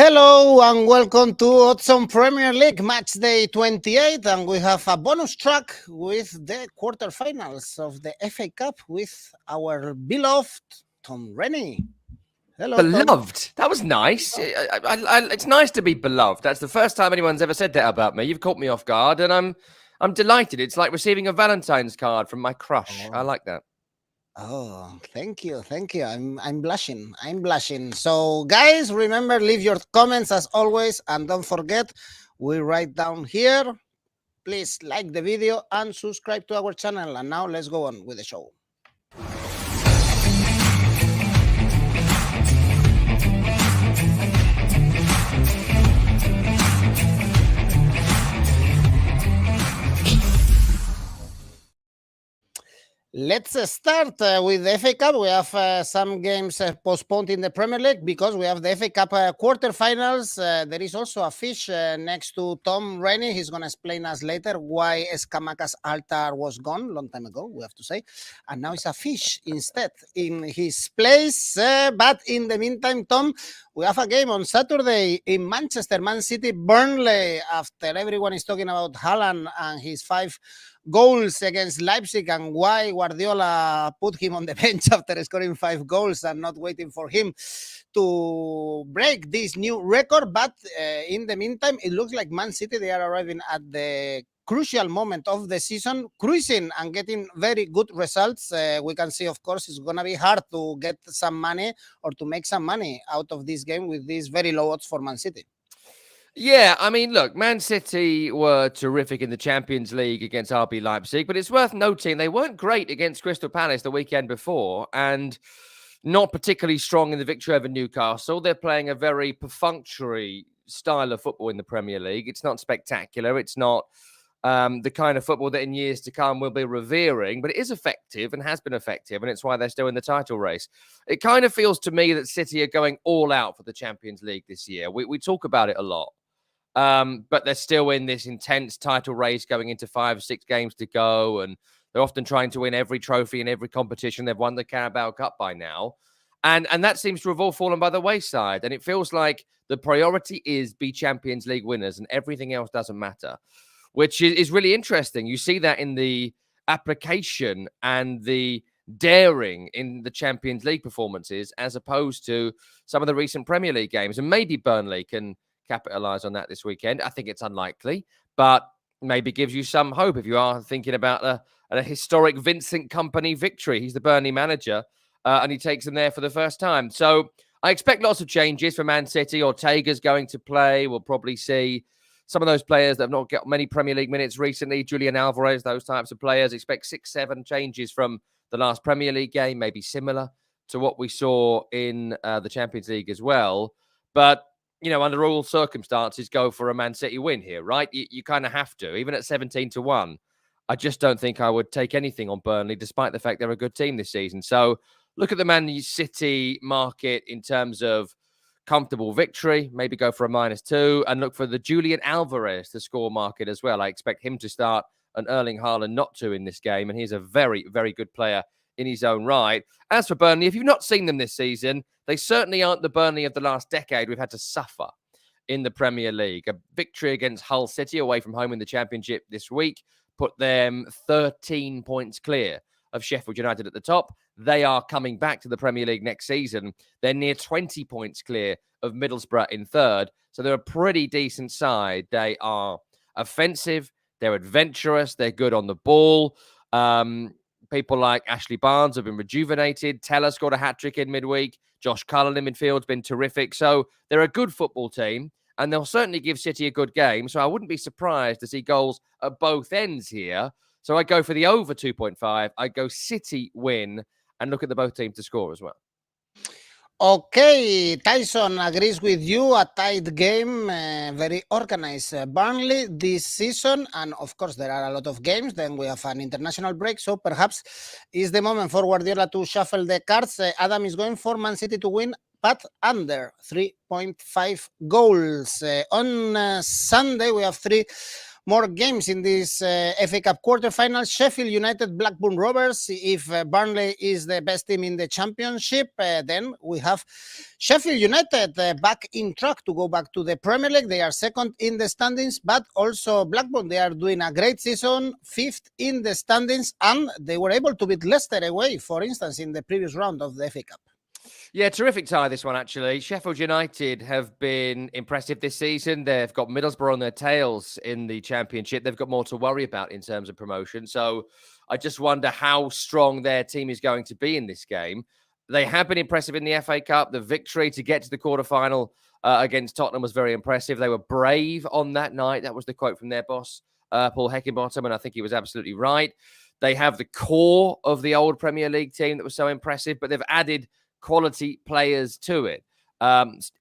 Hello and welcome to Oddspedia Premier League Matchday 28, and we have a bonus track with the quarterfinals of the FA Cup with our beloved Tom Rennie. Hello, Beloved. Tom. That was nice. It's nice to be beloved. That's the first time anyone's ever said that about me. You've caught me off guard, and I'm delighted. It's like receiving a Valentine's card from my crush. I like that. Oh, thank you. I'm blushing. So, guys, remember, leave your comments as always, and don't forget, we write down here. Please like the video and subscribe to our channel. And now let's go on with the show. Let's start with the FA Cup. We have some games postponed in the Premier League because we have the FA Cup quarterfinals. There is also a fish next to Tom Rennie. He's going to explain us later why Escamacas altar was gone long time ago, we have to say. And now it's a fish instead in his place. But in the meantime, Tom, we have a game on Saturday in Manchester, Man City, Burnley, after everyone is talking about Haaland and his 5 goals against Leipzig and why Guardiola put him on the bench after scoring 5 goals and not waiting for him to break this new record. But in the meantime, it looks like Man City, they are arriving at the crucial moment of the season, cruising and getting very good results. We can see, of course, it's going to be hard to get some money or to make some money out of this game with these very low odds for Man City. Yeah, I mean, look, Man City were terrific in the Champions League against RB Leipzig, but it's worth noting they weren't great against Crystal Palace the weekend before and not particularly strong in the victory over Newcastle. They're playing a very perfunctory style of football in the Premier League. It's not spectacular. It's not the kind of football that in years to come we'll be revering, but it is effective and has been effective, and it's why they're still in the title race. It kind of feels to me that City are going all out for the Champions League this year. We talk about it a lot. But they're still in this intense title race going into 5-6 games to go. And they're often trying to win every trophy in every competition. They've won the Carabao Cup by now. And that seems to have all fallen by the wayside. And it feels like the priority is be Champions League winners and everything else doesn't matter, which is really interesting. You see that in the application and the daring in the Champions League performances as opposed to some of the recent Premier League games. And maybe Burnley can capitalize on that this weekend. I think it's unlikely, but maybe gives you some hope if you are thinking about a historic Vincent Kompany victory. He's the Burnley manager, and he takes them there for the first time. So I expect lots of changes for Man City. Ortega's going to play. We'll probably see some of those players that have not got many Premier League minutes recently, Julian Alvarez, those types of players. Expect 6-7 changes from the last Premier League game, maybe similar to what we saw in the Champions League as well. But you know, under all circumstances, go for a Man City win here, right? You kind of have to, even at 17-1. I just don't think I would take anything on Burnley, despite the fact they're a good team this season. So look at the Man City market in terms of comfortable victory, maybe go for a -2, and look for the Julian Alvarez to score market as well. I expect him to start and Erling Haaland not to in this game, and he's a very, very good player in his own right. As for Burnley, if you've not seen them this season, they certainly aren't the Burnley of the last decade we've had to suffer in the Premier League. A victory against Hull City away from home in the Championship this week put them 13 points clear of Sheffield United at the top. They are coming back to the Premier League next season. They're near 20 points clear of Middlesbrough in third. So they're a pretty decent side. They are offensive. They're adventurous. They're good on the ball. People like Ashley Barnes have been rejuvenated. Teller scored a hat-trick in midweek. Josh Cullen in midfield's been terrific. So they're a good football team, and they'll certainly give City a good game. So I wouldn't be surprised to see goals at both ends here. So I'd go for the over 2.5. I'd go City win and look at the both teams to score as well. Okay, Tyson agrees with you. A tight game, very organized Burnley this season. And of course, there are a lot of games. Then we have an international break. So perhaps is the moment for Guardiola to shuffle the cards. Adam is going for Man City to win, but under 3.5 goals. On Sunday, we have 3 more games in this FA Cup quarterfinals. Sheffield United, Blackburn Rovers. If Burnley is the best team in the championship, then we have Sheffield United back in track to go back to the Premier League. They are second in the standings, but also Blackburn, they are doing a great season, fifth in the standings, and they were able to beat Leicester away, for instance, in the previous round of the FA Cup. Yeah, terrific tie, this one, actually. Sheffield United have been impressive this season. They've got Middlesbrough on their tails in the Championship. They've got more to worry about in terms of promotion. So I just wonder how strong their team is going to be in this game. They have been impressive in the FA Cup. The victory to get to the quarterfinal against Tottenham was very impressive. They were brave on that night. That was the quote from their boss, Paul Heckingbottom, and I think he was absolutely right. They have the core of the old Premier League team that was so impressive, but they've added quality players to it.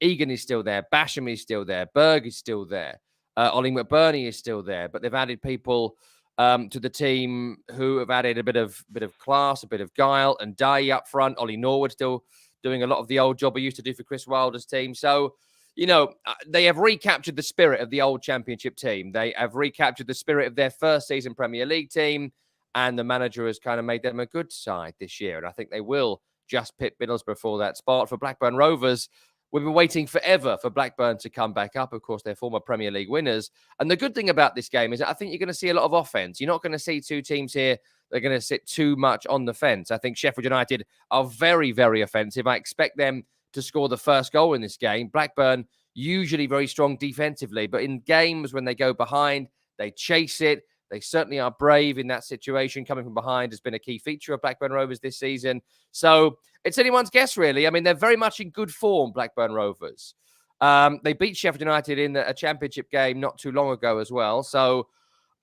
Egan is still there. Basham is still there. Berg is still there. Ollie McBurney is still there. But they've added people to the team who have added a bit of class, a bit of guile, and Dye up front. Ollie Norwood still doing a lot of the old job he used to do for Chris Wilder's team. So, you know, they have recaptured the spirit of the old Championship team. They have recaptured the spirit of their first season Premier League team, and the manager has kind of made them a good side this year. And I think they will just pit Middlesbrough for that spot. For Blackburn Rovers, we've been waiting forever for Blackburn to come back up. Of course, they're former Premier League winners. And the good thing about this game is that I think you're going to see a lot of offense. You're not going to see two teams here that are going to sit too much on the fence. I think Sheffield United are very, very offensive. I expect them to score the first goal in this game. Blackburn, usually very strong defensively, but in games when they go behind, they chase it. They certainly are brave in that situation. Coming from behind has been a key feature of Blackburn Rovers this season. So it's anyone's guess, really. I mean, they're very much in good form, Blackburn Rovers. They beat Sheffield United in a championship game not too long ago as well. So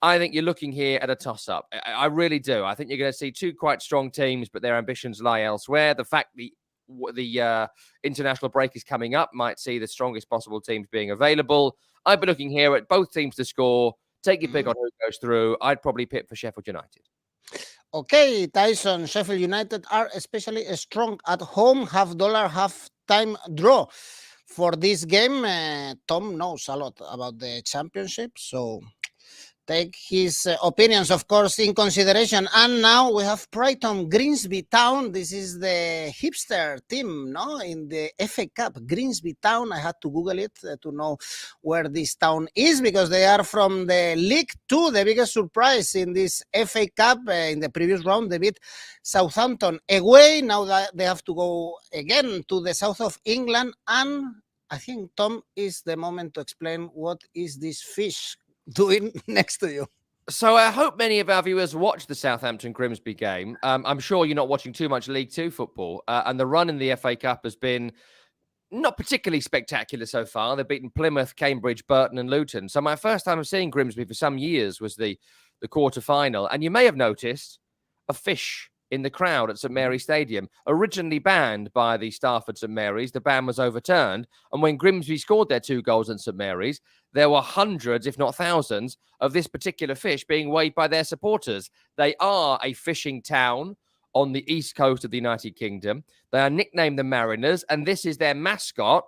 I think you're looking here at a toss-up. I really do. I think you're going to see two quite strong teams, but their ambitions lie elsewhere. The fact the international break is coming up might see the strongest possible teams being available. I'd be looking here at both teams to score. Take your pick on who goes through. I'd probably pick for Sheffield United. Okay, Tyson, Sheffield United are especially strong at home, $half, half-time draw. For this game, Tom knows a lot about the championship, so take his opinions, of course, in consideration. And now we have Brighton, Grimsby Town. This is the hipster team, no? In the FA Cup, Grimsby Town. I had to Google it to know where this town is because they are from the League Two. The biggest surprise in this FA Cup in the previous round, they beat Southampton away. Now that they have to go again to the south of England. And I think, Tom, is the moment to explain what is this fish doing next to you. So I hope many of our viewers watch the Southampton-Grimsby game. I'm sure you're not watching too much League Two football. And the run in the FA Cup has been not particularly spectacular so far. They've beaten Plymouth, Cambridge, Burton and Luton. So my first time of seeing Grimsby for some years was the quarter-final. And you may have noticed a fish in the crowd at St Mary's Stadium. Originally banned by the staff at St Mary's, the ban was overturned. And when Grimsby scored their 2 goals at St Mary's, there were hundreds, if not thousands, of this particular fish being waved by their supporters. They are a fishing town on the east coast of the United Kingdom. They are nicknamed the Mariners, and this is their mascot,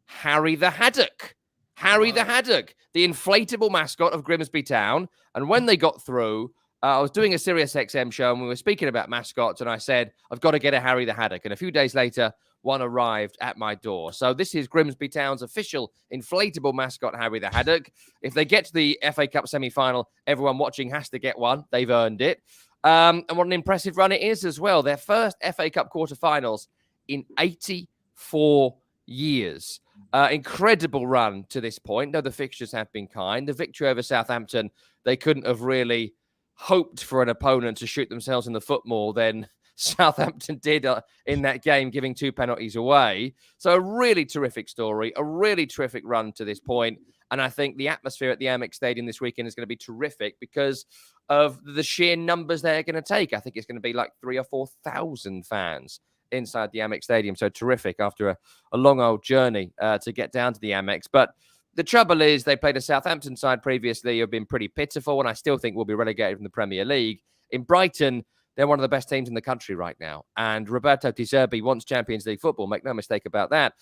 Harry the Haddock. Harry the Haddock, the inflatable mascot of Grimsby Town. And when they got through, I was doing a Sirius XM show and we were speaking about mascots, and I said, I've got to get a Harry the Haddock. And a few days later, one arrived at my door. So this is Grimsby Town's official inflatable mascot, Harry the Haddock. If they get to the FA Cup semi-final, everyone watching has to get one. They've earned it. And what an impressive run it is as well. Their first FA Cup quarterfinals in 84 years. Incredible run to this point. No, the fixtures have been kind. The victory over Southampton, they couldn't have really hoped for an opponent to shoot themselves in the foot more than Southampton did in that game, giving 2 penalties away. So a really terrific story, a really terrific run to this point. And I think the atmosphere at the Amex Stadium this weekend is going to be terrific because of the sheer numbers they're going to take. I think it's going to be like 3,000 or 4,000 fans inside the Amex Stadium. So terrific after a long old journey to get down to the Amex. But the trouble is they played a Southampton side previously who have been pretty pitiful, and I still think will be relegated from the Premier League. In Brighton, they're one of the best teams in the country right now. And Roberto De Zerbi wants Champions League football, make no mistake about that.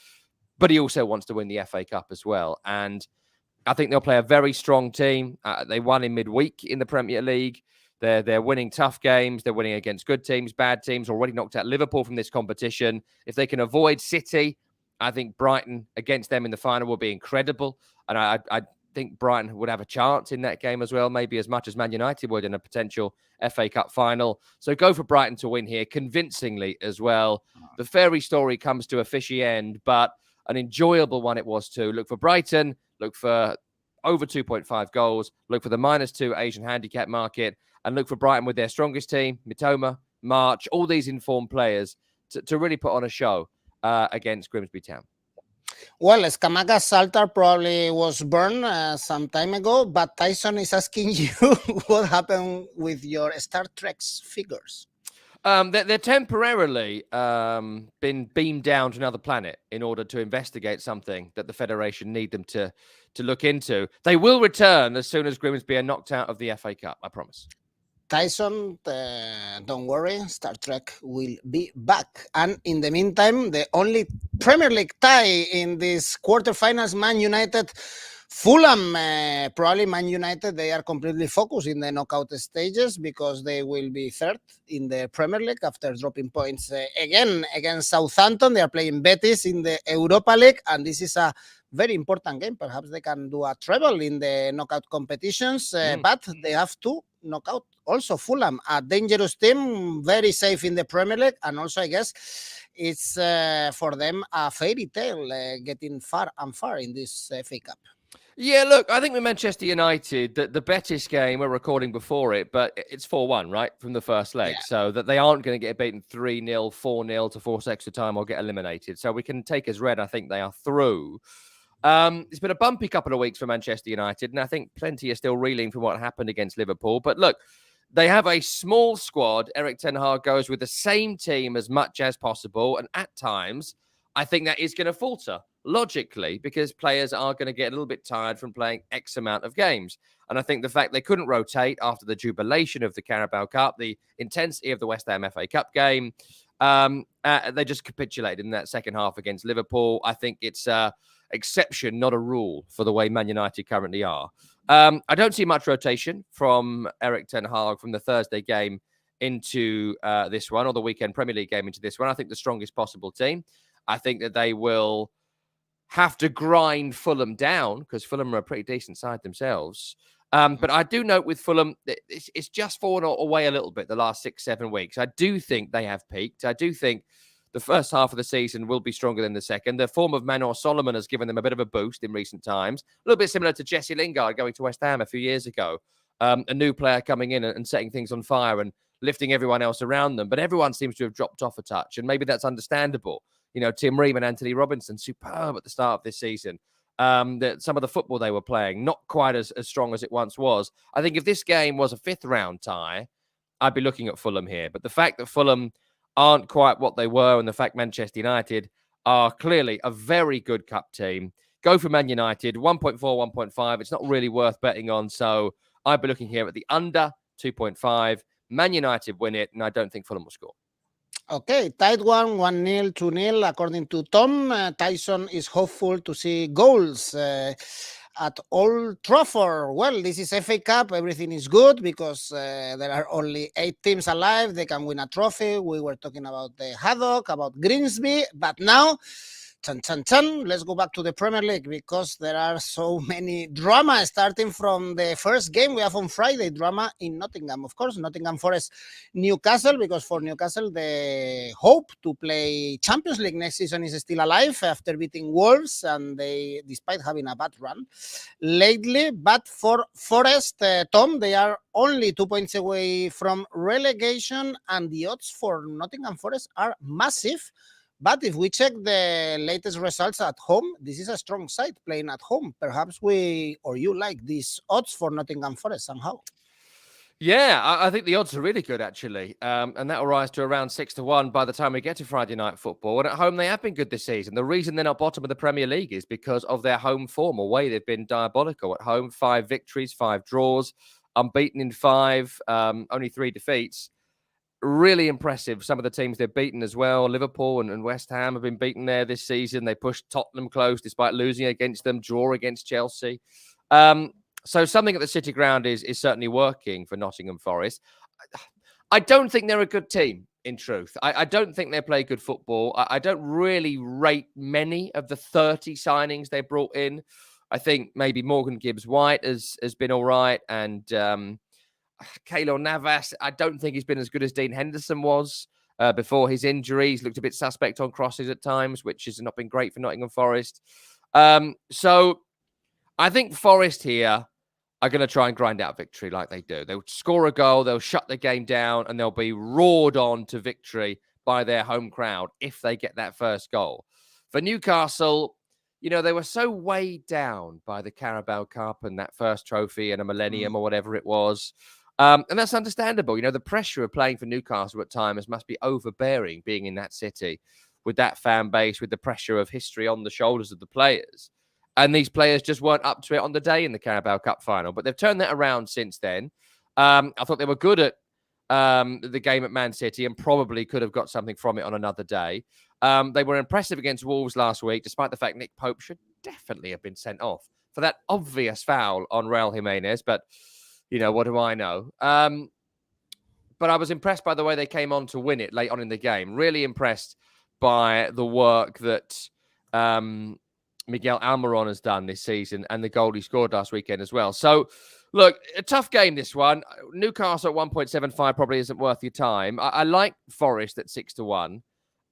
But he also wants to win the FA Cup as well. And I think they'll play a very strong team. They won in midweek in the Premier League. They're winning tough games. They're winning against good teams, bad teams. Already knocked out Liverpool from this competition. If they can avoid City, I think Brighton against them in the final will be incredible. And I think Brighton would have a chance in that game as well, maybe as much as Man United would in a potential FA Cup final. So go for Brighton to win here convincingly as well. The fairy story comes to a fishy end, but an enjoyable one it was too. Look for Brighton, look for over 2.5 goals, look for the -2 Asian handicap market, and look for Brighton with their strongest team, Mitoma, March, all these informed players to really put on a show against Grimsby Town. Well, Scamacca's altar probably was burned some time ago, but Tyson is asking you what happened with your Star Trek's figures. They're temporarily been beamed down to another planet in order to investigate something that the Federation need them to look into. They will return as soon as Grimsby are knocked out of the FA Cup, I promise. Tyson, don't worry, Star Trek will be back. And in the meantime, the only Premier League tie in this quarterfinals, Man United, Fulham, probably Man United, they are completely focused in the knockout stages because they will be third in the Premier League after dropping points again against Southampton. They are playing Betis in the Europa League, and this is a very important game. Perhaps they can do a treble in the knockout competitions, but they have to knock out also Fulham, a dangerous team, very safe in the Premier League, and also I guess it's for them a fairy tale getting far and far in this FA Cup. Yeah, look, I think with Manchester United, the Betis game, we're recording before it, but it's 4-1, right, from the first leg. Yeah. So that they aren't going to get beaten 3-0, 4-0 to force extra time or get eliminated. So we can take as read, I think they are through. It's been a bumpy couple of weeks for Manchester United, and I think plenty are still reeling from what happened against Liverpool. But look, they have a small squad. Erik ten Hag goes with the same team as much as possible. And at times, I think that is going to falter, logically, because players are going to get a little bit tired from playing X amount of games. And I think the fact they couldn't rotate after the jubilation of the Carabao Cup, the intensity of the West Ham FA Cup game, they just capitulated in that second half against Liverpool. I think it's exception, not a rule, for the way Man United currently are. I don't see much rotation from Erik ten Hag from the Thursday game into this one, or the weekend Premier League game into this one. I think the strongest possible team. I think that they will have to grind Fulham down because Fulham are a pretty decent side themselves. But I do note with Fulham, it's just fallen away a little bit the last 6-7 weeks. I do think they have peaked. I do think the first half of the season will be stronger than the second. The form of Manor Solomon has given them a bit of a boost in recent times. A little bit similar to Jesse Lingard going to West Ham a few years ago. A new player coming in and setting things on fire and lifting everyone else around them. But everyone seems to have dropped off a touch. And maybe that's understandable. You know, Tim Ream and Anthony Robinson, superb at the start of this season. Some of the football they were playing, not quite as strong as it once was. I think if this game was a fifth round tie, I'd be looking at Fulham here. But the fact that Fulham aren't quite what they were, and the fact Manchester United are clearly a very good cup team, go for Man United, 1.4, 1.5. It's not really worth betting on. So I'd be looking here at the under 2.5. Man United win it, and I don't think Fulham will score. Okay, tight one, 1-0, 2-0. According to Tom, Tyson is hopeful to see goals at Old Trafford. Well, this is FA Cup. Everything is good because there are only 8 teams alive. They can win a trophy. We were talking about the Haddock, about Grimsby, but now, let's go back to the Premier League because there are so many drama starting from the first game we have on Friday. Drama in Nottingham, of course. Nottingham Forest, Newcastle, because for Newcastle, the hope to play Champions League next season is still alive after beating Wolves, and they, despite having a bad run lately. But for Forest, Tom, they are only 2 points away from relegation, and the odds for Nottingham Forest are massive. But if we check the latest results at home, this is a strong side playing at home. Perhaps we or you like these odds for Nottingham Forest somehow. Yeah, I think the odds are really good, actually. And that will rise to around 6-1 by the time we get to Friday night football. And at home, they have been good this season. The reason they're not bottom of the Premier League is because of their home form. Away, they've been diabolical. At home, 5 victories, 5 draws, unbeaten in 5, only 3 defeats. Really impressive. Some of the teams they've beaten as well. Liverpool and West Ham have been beaten there this season. They pushed Tottenham close despite losing against them, draw against Chelsea. So something at the City Ground is certainly working for Nottingham Forest. I don't think they're a good team, in truth. I don't think they play good football. I don't really rate many of the 30 signings they brought in. I think maybe Morgan Gibbs-White has been all right. And Keylor Navas, I don't think he's been as good as Dean Henderson was before his injury. He's looked a bit suspect on crosses at times, which has not been great for Nottingham Forest. So I think Forest here are going to try and grind out victory like they do. They'll score a goal, they'll shut the game down, and they'll be roared on to victory by their home crowd if they get that first goal. For Newcastle, they were so weighed down by the Carabao Cup and that first trophy and a millennium or whatever it was. And that's understandable. The pressure of playing for Newcastle at times must be overbearing, being in that city with that fan base, with the pressure of history on the shoulders of the players. And these players just weren't up to it on the day in the Carabao Cup final. But they've turned that around since then. I thought they were good at the game at Man City and probably could have got something from it on another day. They were impressive against Wolves last week, despite the fact Nick Pope should definitely have been sent off for that obvious foul on Raul Jimenez. But, what do I know? But I was impressed by the way they came on to win it late on in the game. Really impressed by the work that Miguel Almiron has done this season and the goal he scored last weekend as well. So, look, a tough game, this one. Newcastle at 1.75 probably isn't worth your time. I like Forest at 6-1,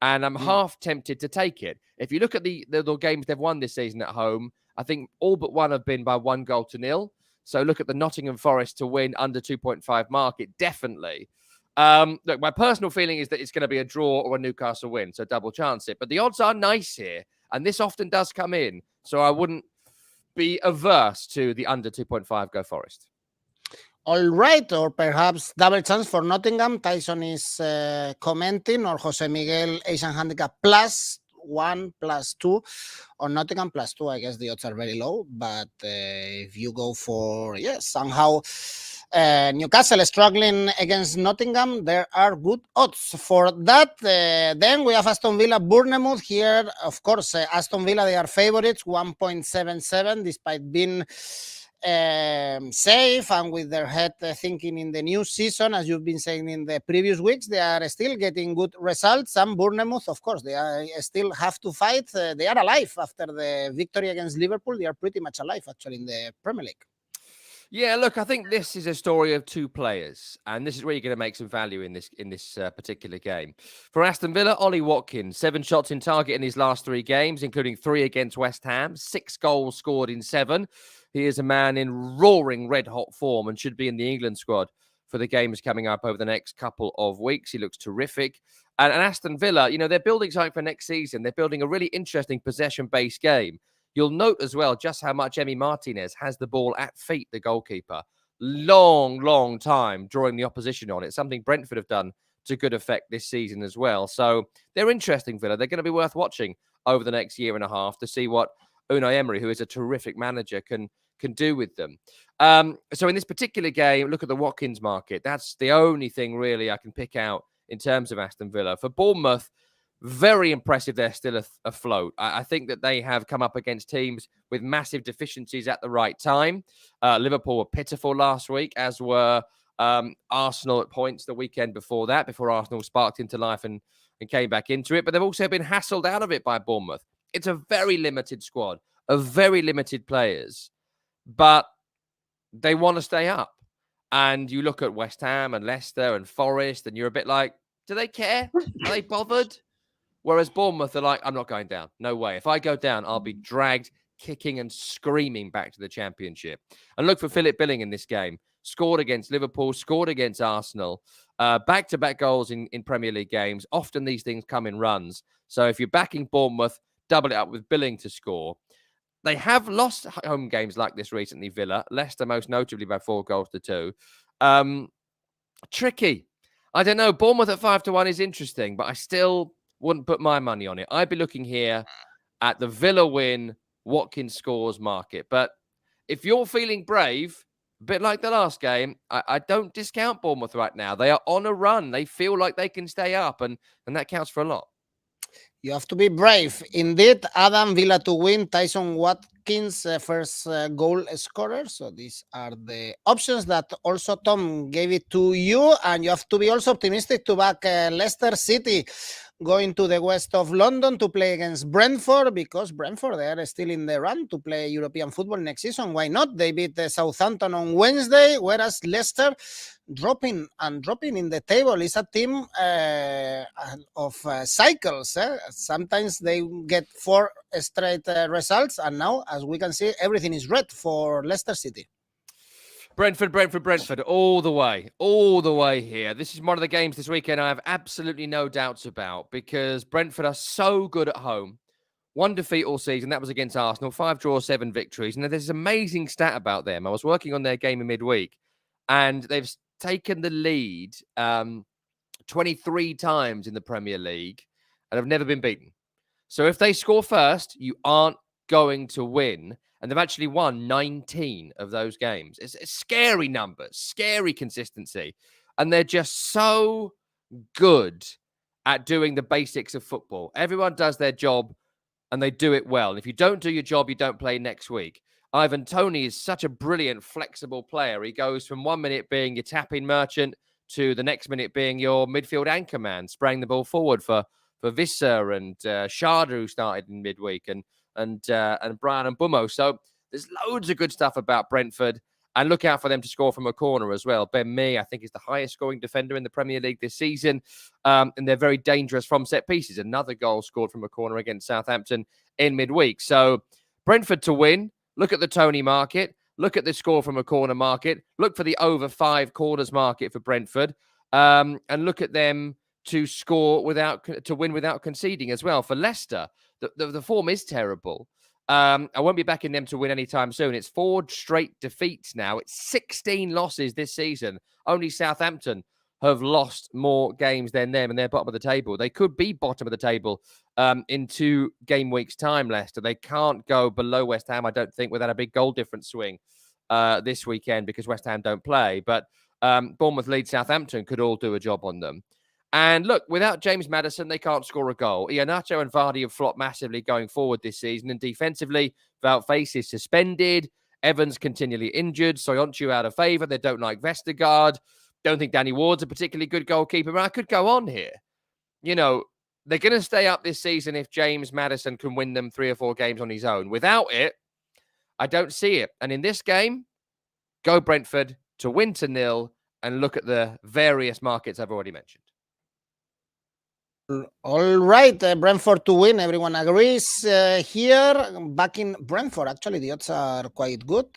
and I'm half tempted to take it. If you look at the games they've won this season at home, I think all but one have been by 1-0. So look at the Nottingham Forest to win under 2.5 market, definitely. Look, my personal feeling is that it's going to be a draw or a Newcastle win, so double chance it. But the odds are nice here. And this often does come in. So I wouldn't be averse to the under 2.5 go Forest. All right. Or perhaps double chance for Nottingham. Tyson is commenting. Or Jose Miguel Asian Handicap +1, +2. Or Nottingham +2. I guess the odds are very low. But if you go for, somehow Newcastle struggling against Nottingham, there are good odds for that. Then we have Aston Villa, Bournemouth here. Of course, Aston Villa, they are favorites, 1.77, despite being safe and with their head thinking in the new season, as you've been saying in the previous weeks. They are still getting good results. And Bournemouth, of course, they are still have to fight. They are alive after the victory against Liverpool. They are pretty much alive, actually, in the Premier League. Yeah, look, I think this is a story of two players, and this is where you're going to make some value in this particular game. For Aston Villa, Ollie Watkins, 7 shots in target in his last 3 games, including 3 against West Ham, 6 goals scored in 7. He is a man in roaring red-hot form and should be in the England squad for the games coming up over the next couple of weeks. He looks terrific. And Aston Villa, they're building something for next season. They're building a really interesting possession-based game. You'll note as well just how much Emi Martinez has the ball at feet, the goalkeeper. Long time drawing the opposition on it. Something Brentford have done to good effect this season as well. So they're interesting, Villa. They're going to be worth watching over the next year and a half to see what Unai Emery, who is a terrific manager, can do with them. So in this particular game, look at the Watkins market. That's the only thing really I can pick out in terms of Aston Villa. For Bournemouth, very impressive they're still afloat. I think that they have come up against teams with massive deficiencies at the right time. Liverpool were pitiful last week, as were Arsenal at points the weekend before that, before Arsenal sparked into life and came back into it. But they've also been hassled out of it by Bournemouth. It's a very limited squad of very limited players, but they want to stay up. And you look at West Ham and Leicester and Forest, and you're a bit like, do they care? Are they bothered? Whereas Bournemouth are like, I'm not going down. No way. If I go down, I'll be dragged, kicking and screaming back to the Championship. And look for Philip Billing in this game. Scored against Liverpool, scored against Arsenal. Back-to-back goals in Premier League games. Often these things come in runs. So if you're backing Bournemouth, double it up with Billing to score. They have lost home games like this recently, Villa. Leicester most notably by 4-2. Tricky. I don't know. Bournemouth at 5-1 is interesting, but I still wouldn't put my money on it. I'd be looking here at the Villa win, Watkins scores market. But if you're feeling brave, a bit like the last game, I don't discount Bournemouth right now. They are on a run. They feel like they can stay up, and that counts for a lot. You have to be brave. Indeed, Adam, Villa to win. Tyson, what Watkins, first goal scorer. So these are the options that also Tom gave it to you. And you have to be also optimistic to back Leicester City going to the west of London to play against Brentford, because Brentford, they are still in the run to play European football next season. Why not? They beat Southampton on Wednesday, whereas Leicester dropping in the table is a team of cycles. Sometimes they get 4 straight results, and now, as we can see, everything is red for Leicester City. Brentford, all the way here. This is one of the games this weekend I have absolutely no doubts about, because Brentford are so good at home. 1 defeat all season, that was against Arsenal, 5 draws, 7 victories. And there's this amazing stat about them. I was working on their game in midweek, and they've taken the lead 23 times in the Premier League and have never been beaten. So if they score first, you aren't going to win. And they've actually won 19 of those games. It's scary numbers, scary consistency. And they're just so good at doing the basics of football. Everyone does their job and they do it well. And if you don't do your job, you don't play next week. Ivan Toney is such a brilliant, flexible player. He goes from 1 minute being your tap-in merchant to the next minute being your midfield anchor man, spraying the ball forward for Visser and Sharda, who started in midweek, and Brian and Bummo. So there's loads of good stuff about Brentford, and look out for them to score from a corner as well. Ben Mee, I think, is the highest scoring defender in the Premier League this season, and they're very dangerous from set pieces. Another goal scored from a corner against Southampton in midweek. So Brentford to win. Look at the Toney market. Look at the score from a corner market. Look for the over 5 corners market for Brentford, and look at them to win without conceding as well. For Leicester, the form is terrible. I won't be backing them to win anytime soon. It's 4 straight defeats now. It's 16 losses this season. Only Southampton have lost more games than them, and they're bottom of the table. They could be bottom of the table in 2 game weeks' time, Leicester. They can't go below West Ham, I don't think, without a big goal difference swing this weekend, because West Ham don't play. But Bournemouth, Leeds, Southampton could all do a job on them. And look, without James Maddison, they can't score a goal. Iheanacho and Vardy have flopped massively going forward this season. And defensively, Wout Faes is suspended. Evans continually injured. Soyuncu out of favour. They don't like Vestergaard. Don't think Danny Ward's a particularly good goalkeeper. But I could go on here. You know, they're going to stay up this season if James Maddison can win them 3 or 4 games on his own. Without it, I don't see it. And in this game, go Brentford to win to 0, and look at the various markets I've already mentioned. All right, Brentford to win. Everyone agrees here. Back in Brentford, actually, the odds are quite good.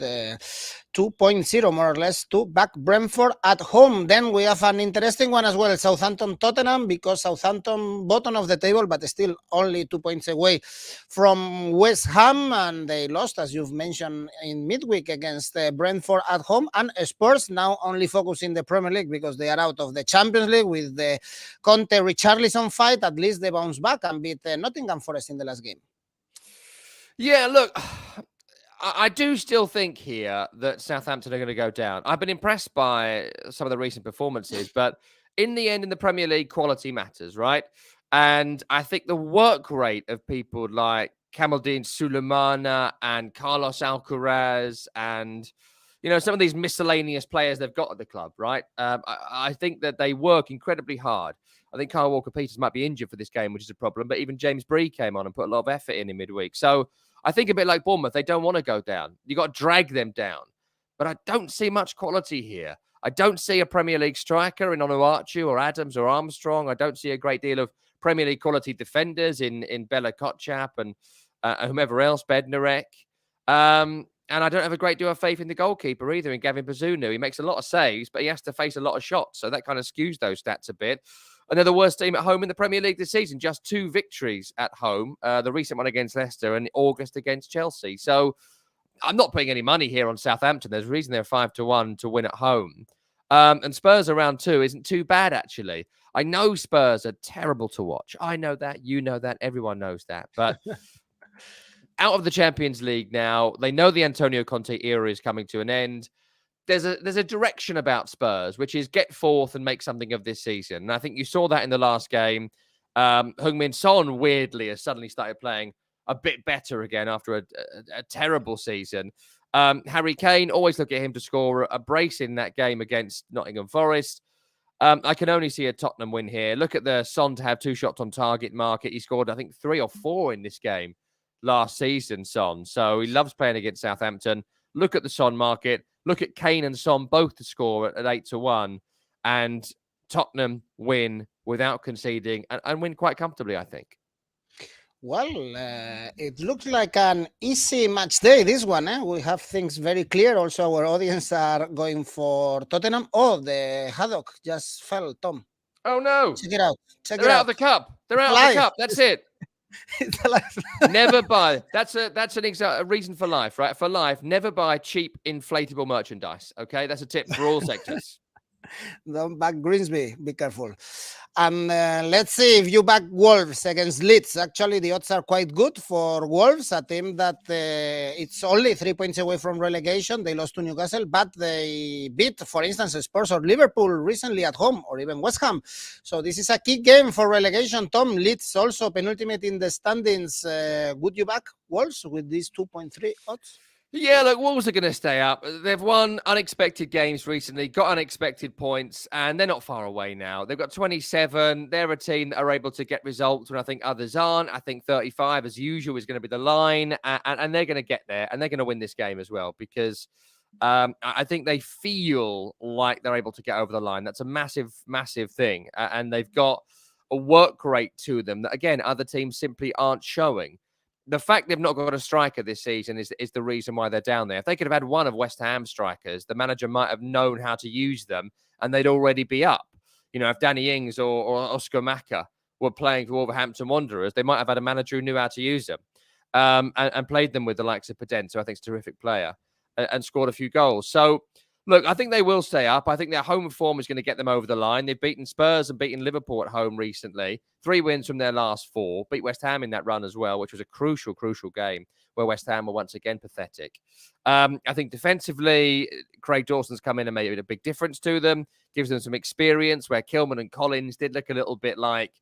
2.0 more or less to back Brentford at home. Then we have an interesting one as well, Southampton-Tottenham, because Southampton bottom of the table, but still only 2 points away from West Ham, and they lost, as you've mentioned, in midweek against Brentford at home. And Spurs now only focusing the Premier League because they are out of the Champions League with the Conte-Richarlison fight. At least they bounce back and beat Nottingham Forest in the last game. Yeah, look, I do still think here that Southampton are going to go down. I've been impressed by some of the recent performances, but in the end, in the Premier League, quality matters, right? And I think the work rate of people like Kamaldeen Sulemana and Carlos Alcaraz and, you know, some of these miscellaneous players they've got at the club, right? I think that they work incredibly hard. I think Kyle Walker-Peters might be injured for this game, which is a problem, but even James Bree came on and put a lot of effort in midweek. So I think a bit like Bournemouth, they don't want to go down. You got to drag them down. But I don't see much quality here. I don't see a Premier League striker in Onuachu or Adams or Armstrong. I don't see a great deal of Premier League quality defenders in Bella Kotchap and whomever else, Bednarek. And I don't have a great deal of faith in the goalkeeper either, in Gavin Bazunu. He makes a lot of saves, but he has to face a lot of shots. So that kind of skews those stats a bit. And they're the worst team at home in the Premier League this season. Just 2 victories at home. The recent one against Leicester and August against Chelsea. So I'm not putting any money here on Southampton. There's a reason they're 5-1 to win at home. And Spurs around 2 isn't too bad, actually. I know Spurs are terrible to watch. I know that. You know that. Everyone knows that. But out of the Champions League now, they know the Antonio Conte era is coming to an end. There's a direction about Spurs, which is get fourth and make something of this season. And I think you saw that in the last game. Heung-min Son, weirdly, has suddenly started playing a bit better again after a terrible season. Harry Kane, always look at him to score a brace in that game against Nottingham Forest. I can only see a Tottenham win here. Look at the Son to have 2 shots on target market. He scored, I think, 3 or 4 in this game last season, Son. So he loves playing against Southampton. Look at the Son market. Look at Kane and Son both to score at 8-1. And Tottenham win without conceding and win quite comfortably, I think. Well, it looks like an easy match day, this one. We have things very clear. Also, our audience are going for Tottenham. Oh, the haddock just fell, Tom. Oh, no. Check it out. They're out of the cup. They're out of the cup. That's it. It's alive. Never buy. That's a reason for life, right? For life, never buy cheap inflatable merchandise. Okay, that's a tip for all sectors. Don't back Grimsby. Be careful. And let's see if you back Wolves against Leeds. Actually, the odds are quite good for Wolves, a team that it's only 3 points away from relegation. They lost to Newcastle, but they beat, for instance, Spurs or Liverpool recently at home, or even West Ham. So this is a key game for relegation. Tom, Leeds also penultimate in the standings. Would you back Wolves with these 2.3 odds? Yeah, look, Wolves are going to stay up. They've won unexpected games recently, got unexpected points, and they're not far away now. They've got 27. They're a team that are able to get results when I think others aren't. I think 35, as usual, is going to be the line, and they're going to get there, and they're going to win this game as well, because I think they feel like they're able to get over the line. That's a massive, massive thing, and they've got a work rate to them that, again, other teams simply aren't showing. The fact they've not got a striker this season is the reason why they're down there. If they could have had one of West Ham's strikers, the manager might have known how to use them and they'd already be up. You know, if Danny Ings or Oscar Maka were playing for Wolverhampton Wanderers, they might have had a manager who knew how to use them and played them with the likes of Podence, who I think is a terrific player, and scored a few goals. So, look, I think they will stay up. I think their home form is going to get them over the line. They've beaten Spurs and beaten Liverpool at home recently. 3 wins from their last 4. Beat West Ham in that run as well, which was a crucial, crucial game where West Ham were once again pathetic. I think defensively, Craig Dawson's come in and made a big difference to them. Gives them some experience where Kilman and Collins did look a little bit like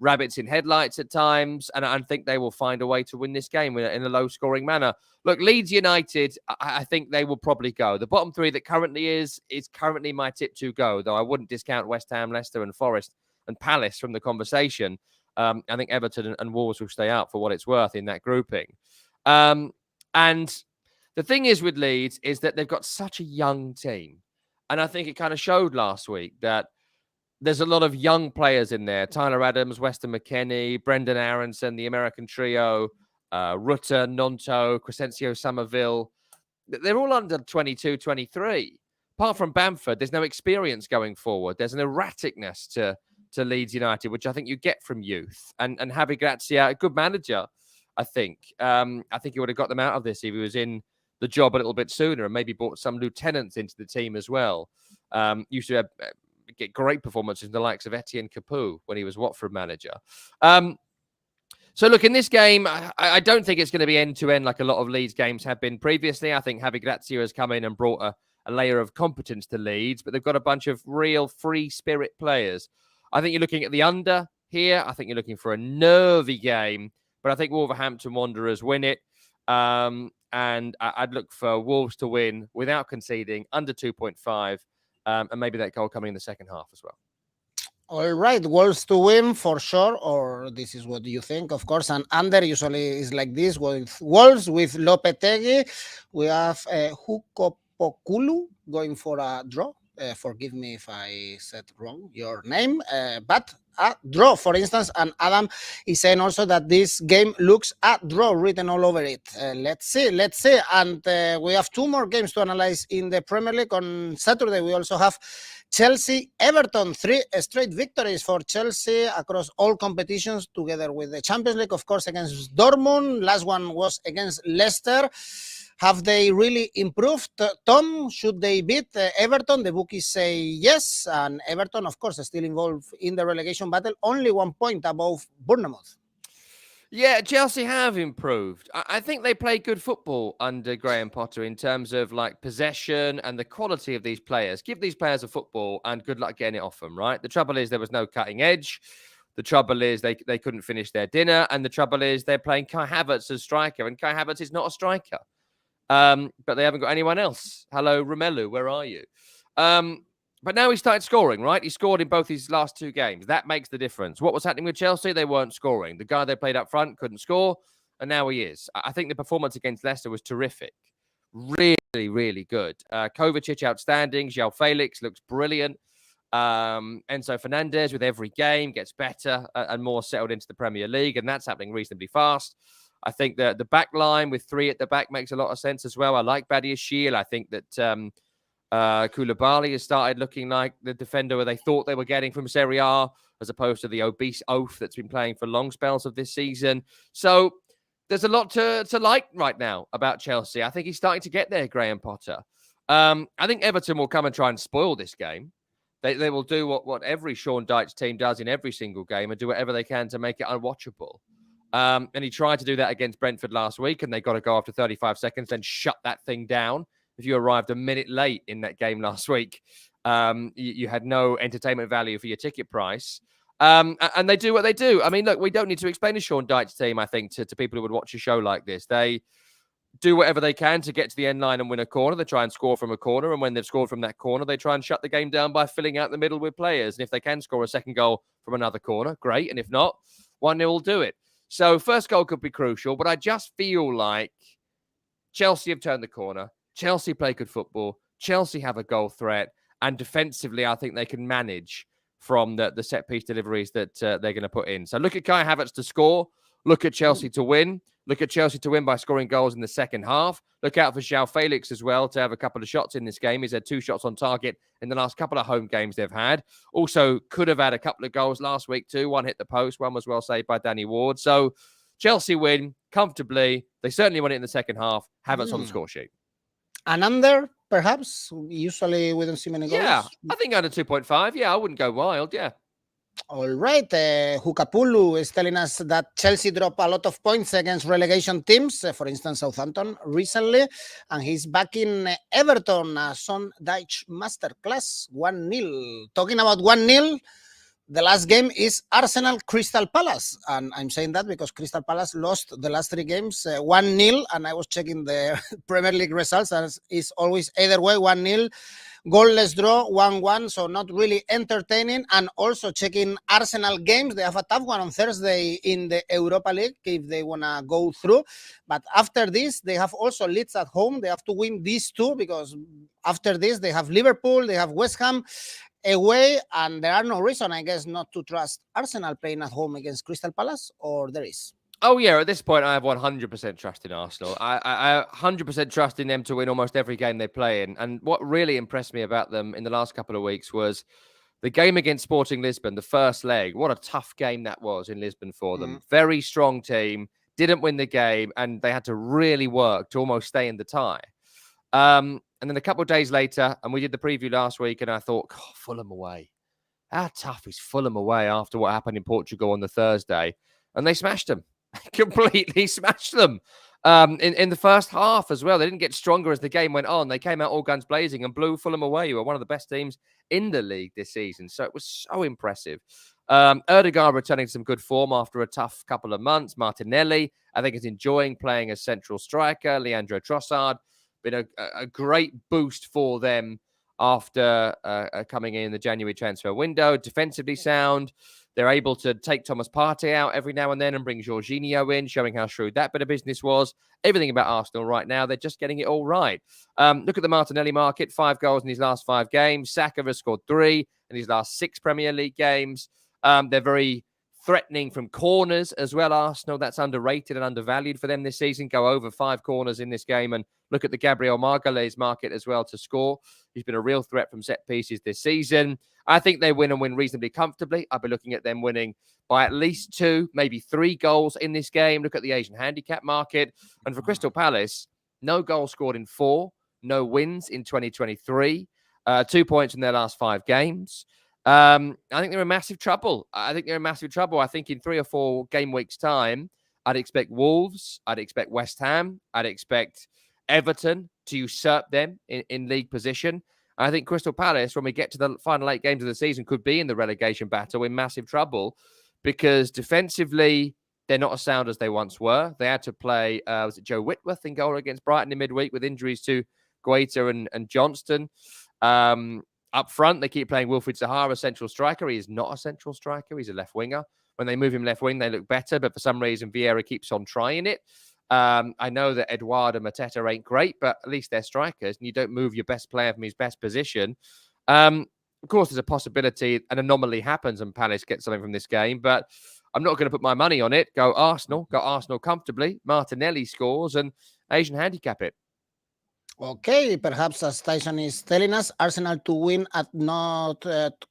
rabbits in headlights at times, and I think they will find a way to win this game in a low-scoring manner. Look, Leeds United, I think they will probably go. The bottom 3 that currently is currently my tip to go, though I wouldn't discount West Ham, Leicester and Forest and Palace from the conversation. I think Everton and Wolves will stay out for what it's worth in that grouping. And the thing is with Leeds is that they've got such a young team, and I think it kind of showed last week that there's a lot of young players in there. Tyler Adams, Weston McKennie, Brendan Aronson, the American trio, Rutter, Nonto, Crescencio Somerville. They're all under 22, 23. Apart from Bamford, there's no experience going forward. There's an erraticness to Leeds United, which I think you get from youth. And Javi Gracia, a good manager, I think. I think he would have got them out of this if he was in the job a little bit sooner and maybe brought some lieutenants into the team as well. Used to have... get great performances in the likes of Etienne Capoue when he was Watford manager. So look, in this game, I don't think it's going to be end-to-end like a lot of Leeds games have been previously. I think Javi Gracia has come in and brought a layer of competence to Leeds, but they've got a bunch of real free spirit players. I think you're looking at the under here. I think you're looking for a nervy game, but I think Wolverhampton Wanderers win it. And I'd look for Wolves to win without conceding, under 2.5. And maybe that goal coming in the second half as well. All right, Wolves to win for sure, or this is what you think, of course. And under usually is like this with Wolves, with Lopetegui. We have Hukopokulu going for a draw. Forgive me if I said wrong your name, but a draw, for instance. And Adam is saying also that this game looks a draw written all over it. Let's see. And we have 2 more games to analyze in the Premier League. On Saturday, we also have Chelsea, Everton, 3 straight victories for Chelsea across all competitions, together with the Champions League, of course, against Dortmund. Last one was against Leicester. Have they really improved? Tom, should they beat Everton? The bookies say yes. And Everton, of course, is still involved in the relegation battle, only 1 point above Bournemouth. Yeah, Chelsea have improved. I think they play good football under Graham Potter in terms of like possession and the quality of these players. Give these players a football and good luck getting it off them, right? The trouble is there was no cutting edge. The trouble is they couldn't finish their dinner. And the trouble is they're playing Kai Havertz as striker. And Kai Havertz is not a striker. But they haven't got anyone else. Hello, Romelu, where are you? But now he started scoring, right? He scored in both his last 2 games. That makes the difference. What was happening with Chelsea? They weren't scoring. The guy they played up front couldn't score. And now he is. I think the performance against Leicester was terrific. Really, really good. Kovacic outstanding. João Felix looks brilliant. Enzo Fernandez with every game gets better and more settled into the Premier League, and that's happening reasonably fast. I think that the back line with 3 at the back makes a lot of sense as well. I like Badiashile. I think that Koulibaly has started looking like the defender where they thought they were getting from Serie A, as opposed to the obese oaf that's been playing for long spells of this season. So there's a lot to like right now about Chelsea. I think he's starting to get there, Graham Potter. I think Everton will come and try and spoil this game. They will do what every Sean Dyche team does in every single game and do whatever they can to make it unwatchable. And he tried to do that against Brentford last week, and they got to go after 35 seconds, then shut that thing down. If you arrived a minute late in that game last week, you had no entertainment value for your ticket price. And they do what they do. I mean, look, we don't need to explain the Sean Dyche team, I think, to people who would watch a show like this. They do whatever they can to get to the end line and win a corner. They try and score from a corner. And when they've scored from that corner, they try and shut the game down by filling out the middle with players. And if they can score a second goal from another corner, great. And if not, 1-0 will do it. So first goal could be crucial. But I just feel like Chelsea have turned the corner. Chelsea play good football. Chelsea have a goal threat. And defensively, I think they can manage from the set-piece deliveries that they're going to put in. So look at Kai Havertz to score. Look at Chelsea to win. Look at Chelsea to win by scoring goals in the second half. Look out for João Felix as well to have a couple of shots in this game. He's had 2 shots on target in the last couple of home games they've had. Also could have had a couple of goals last week too. 1 hit the post. 1 was well saved by Danny Ward. So Chelsea win comfortably. They certainly won it in the second half. Havertz on the score sheet. And under, perhaps? Usually we don't see many goals. Yeah, I think under 2.5. Yeah, I wouldn't go wild. Yeah. All right. Hukapulu is telling us that Chelsea dropped a lot of points against relegation teams, for instance, Southampton recently, and he's back in Everton, Son Dyche Masterclass, 1-0. Talking about 1-0, the last game is Arsenal Crystal Palace, and I'm saying that because Crystal Palace lost the last 3 games 1-0, and I was checking the Premier League results, and it's always either way 1-0. Goalless draw, 1-1, so not really entertaining. And also checking Arsenal games. They have a tough one on Thursday in the Europa League if they want to go through. But after this, they have also Leeds at home. They have to win these 2 because after this, they have Liverpool, they have West Ham away. And there are no reason, I guess, not to trust Arsenal playing at home against Crystal Palace, or there is? Oh, yeah. At this point, I have 100% trust in Arsenal. I 100% trust in them to win almost every game they play in. And what really impressed me about them in the last couple of weeks was the game against Sporting Lisbon, the first leg. What a tough game that was in Lisbon for them. Very strong team. Didn't win the game, and they had to really work to almost stay in the tie. And then a couple of days later, and we did the preview last week, and I thought, God, Fulham away. How tough is Fulham away after what happened in Portugal on the Thursday? And they smashed them. Completely smashed them in the first half as well. They didn't get stronger as the game went on. They came out all guns blazing and blew Fulham away, who are one of the best teams in the league this season. So it was so impressive. Ødegaard returning to some good form after a tough couple of months. Martinelli, I think, is enjoying playing as central striker. Leandro Trossard, been a great boost for them after coming in the January transfer window. Defensively sound. They're able to take Thomas Partey out every now and then and bring Jorginho in, showing how shrewd that bit of business was. Everything about Arsenal right now, they're just getting it all right. Look at the Martinelli market, 5 goals in his last 5 games. Saka has scored 3 in his last 6 Premier League games. They're very threatening from corners as well, Arsenal. That's underrated and undervalued for them this season. Go over 5 corners in this game. And look at the Gabriel Margalés market as well to score. He's been a real threat from set pieces this season. I think they win and win reasonably comfortably. I'll be looking at them winning by at least 2, maybe 3 goals in this game. Look at the Asian handicap market. And for Crystal Palace, no goals scored in 4, no wins in 2023, 2 points in their last 5 games. I think they're in massive trouble. I think in 3 or 4 game weeks' time, I'd expect Wolves, I'd expect West Ham, I'd expect Everton to usurp them in league position. I think Crystal Palace, when we get to the final 8 games of the season, could be in the relegation battle in massive trouble because defensively, they're not as sound as they once were. They had to play, was it Joe Whitworth in goal against Brighton in midweek with injuries to Guaita and Johnston. Up front, they keep playing Wilfried Zaha, a central striker. He is not a central striker. He's a left winger. When they move him left wing, they look better, but for some reason, Vieira keeps on trying it. I know that Eduardo Mateta ain't great, but at least they're strikers, and you don't move your best player from his best position. Of course, there's a possibility an anomaly happens and Palace get something from this game, but I'm not going to put my money on it. Go Arsenal comfortably. Martinelli scores and Asian handicap it. Okay, perhaps as Tyson is telling us, Arsenal to win at not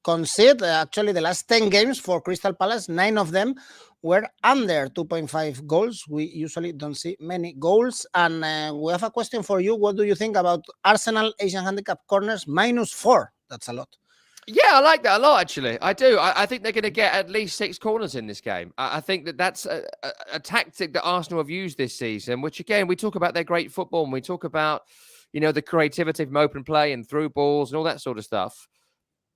concede. Actually, the last 10 games for Crystal Palace, 9 of them were under 2.5 goals. We usually don't see many goals. And we have a question for you. What do you think about Arsenal Asian handicap corners -4? That's a lot. Yeah, I like that a lot, actually. I do. I think they're going to get at least 6 corners in this game. I think that's a tactic that Arsenal have used this season, which, again, we talk about their great football and we talk about, the creativity from open play and through balls and all that sort of stuff.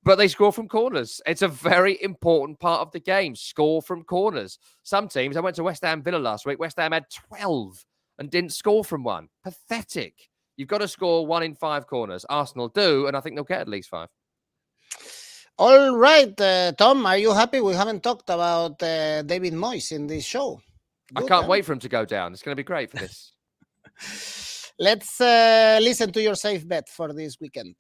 But they score from corners. It's a very important part of the game. Score from corners. Some teams, I went to West Ham Villa last week. West Ham had 12 and didn't score from one. Pathetic. You've got to score 1 in 5 corners. Arsenal do, and I think they'll get at least 5. All right, Tom, are you happy? We haven't talked about David Moyes in this show. Good, I can't wait for him to go down. It's going to be great for this. Let's listen to your safe bet for this weekend.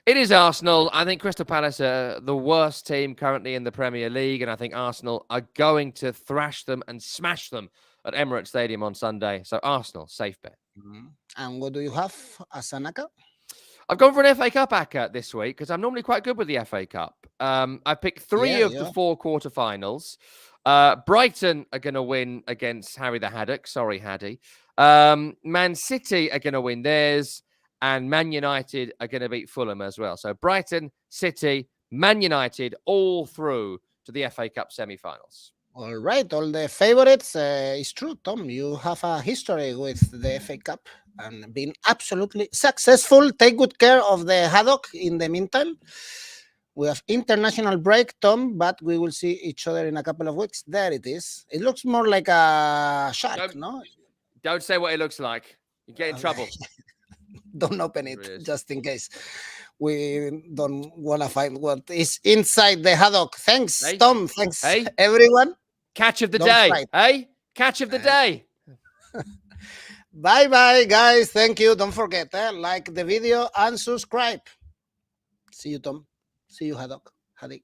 It is Arsenal. I think Crystal Palace are the worst team currently in the Premier League, and I think Arsenal are going to thrash them and smash them at Emirates Stadium on Sunday. So Arsenal, safe bet. Mm-hmm. And what do you have as an ACCA? I've gone for an FA Cup ACCA this week because I'm normally quite good with the FA Cup. I picked 3 of the 4 quarterfinals. Brighton are going to win against Harry the Haddock. Sorry, Haddy. Man City are going to win theirs. And Man United are going to beat Fulham as well. So Brighton, City, Man United, all through to the FA Cup semi-finals. All right, all the favorites. It's true, Tom. You have a history with the FA Cup and been absolutely successful. Take good care of the Haddock in the meantime. We have international break, Tom, but we will see each other in a couple of weeks. There it is. It looks more like a shark, no? Don't say what it looks like. You get in trouble. Don't open it, just in case. We don't want to find what is inside the Haddock. Thanks, Tom. Thanks, everyone. Catch of the day. Hey, catch of the day. Bye-bye, guys. Thank you. Don't forget, like the video and subscribe. See you, Tom. See you, Haddock. Haddy.